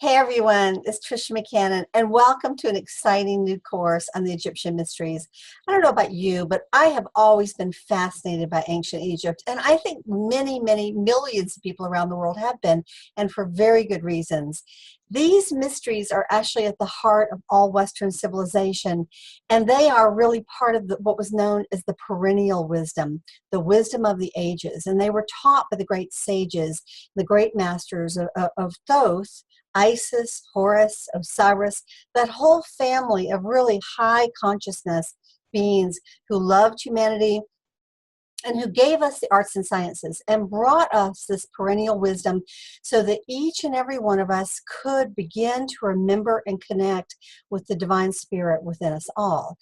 Hey everyone, it's Tricia McCannon, and welcome to an exciting new course on the Egyptian mysteries. I don't know about you, but I have always been fascinated by ancient Egypt, and I think many millions of people around the world have been, and for very good reasons. These mysteries are actually at the heart of all Western civilization, and they are really part of what was known as the perennial wisdom, the wisdom of the ages, and they were taught by the great sages, the great masters of Thoth, Isis, Horus, Osiris, that whole family of really high consciousness beings who loved humanity and who gave us the arts and sciences and brought us this perennial wisdom so that each and every one of us could begin to remember and connect with the divine spirit within us all.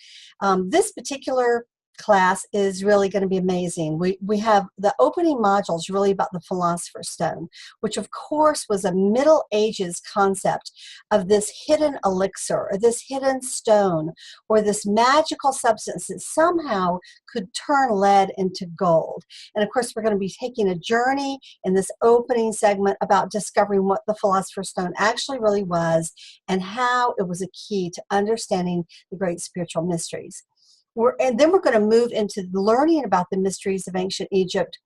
This particular class is really going to be amazing. We have the opening modules really about the Philosopher's Stone, which of course was a Middle Ages concept of this hidden elixir, or this hidden stone, or this magical substance that somehow could turn lead into gold. And of course, we're going to be taking a journey in this opening segment about discovering what the Philosopher's Stone actually really was and how it was a key to understanding the great spiritual mysteries. And then we're going to move into learning about the mysteries of ancient Egypt,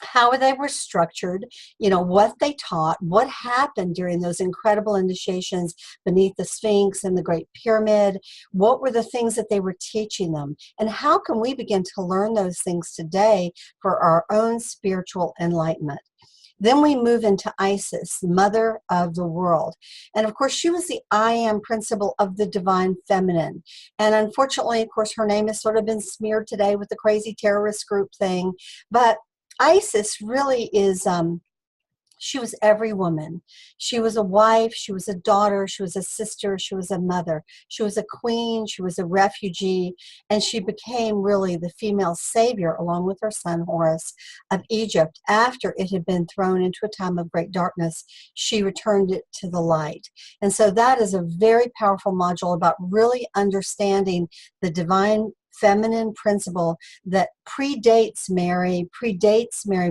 how they were structured, what they taught, what happened during those incredible initiations beneath the Sphinx and the Great Pyramid, what were the things that they were teaching them, and how can we begin to learn those things today for our own spiritual enlightenment. Then we move into Isis, mother of the world. And of course, she was the I am principle of the divine feminine. And unfortunately, of course, her name has sort of been smeared today with the crazy terrorist group thing. But Isis really is, she was every woman. She was a wife, she was a daughter, she was a sister, she was a mother. She was a queen, she was a refugee, and she became really the female savior, along with her son Horus, of Egypt. After it had been thrown into a time of great darkness, she returned it to the light. And so that is a very powerful module about really understanding the divine feminine principle that predates Mary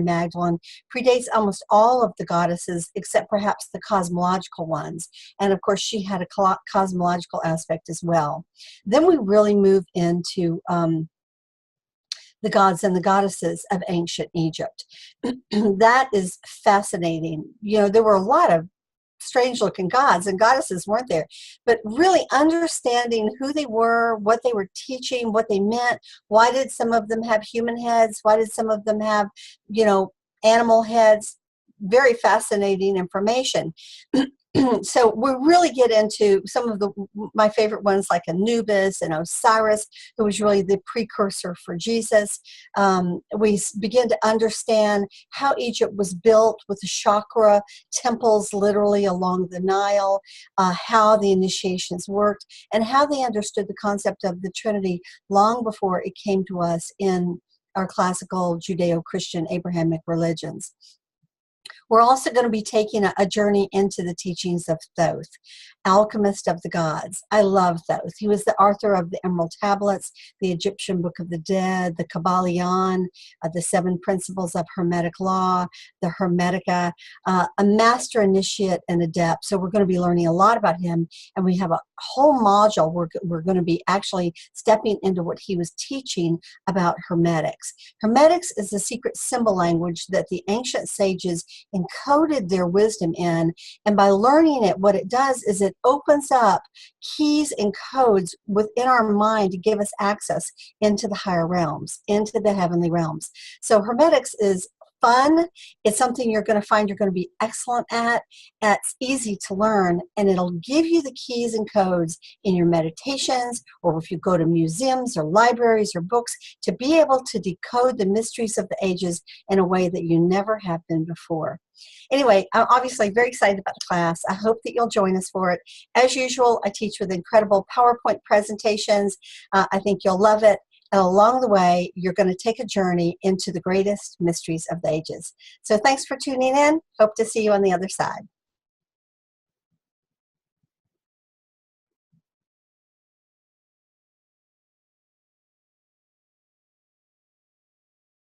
Magdalene, predates almost all of the goddesses except perhaps the cosmological ones. And of course, she had a cosmological aspect as well. Then we really move into the gods and the goddesses of ancient Egypt. That is fascinating. There were a lot of strange looking gods and goddesses, weren't there? But really understanding who they were, what they were teaching, what they meant. Why did some of them have human heads? Why did some of them have, animal heads? Very fascinating information. So we really get into some of my favorite ones, like Anubis and Osiris, who was really the precursor for Jesus. We begin to understand how Egypt was built with the chakra temples literally along the Nile, how the initiations worked, and how they understood the concept of the Trinity long before it came to us in our classical Judeo-Christian Abrahamic religions. We're also going to be taking a journey into the teachings of Thoth, alchemist of the gods. I love Thoth. He was the author of the Emerald Tablets, the Egyptian Book of the Dead, the Kabbalion, the Seven Principles of Hermetic Law, the Hermetica, a master initiate and adept. So we're going to be learning a lot about him, and we have a whole module we're going to be actually stepping into what he was teaching about Hermetics. Hermetics is the secret symbol language that the ancient sages encoded their wisdom in, and by learning it, what it does is it opens up keys and codes within our mind to give us access into the higher realms, into the heavenly realms. So Hermetics is fun. It's something you're going to find you're going to be excellent at. It's easy to learn, and it'll give you the keys and codes in your meditations, or if you go to museums or libraries or books, to be able to decode the mysteries of the ages in a way that you never have been before. Anyway, I'm obviously very excited about the class. I hope that you'll join us for it. As usual, I teach with incredible PowerPoint presentations. I think you'll love it. And along the way, you're going to take a journey into the greatest mysteries of the ages. So thanks for tuning in. Hope to see you on the other side.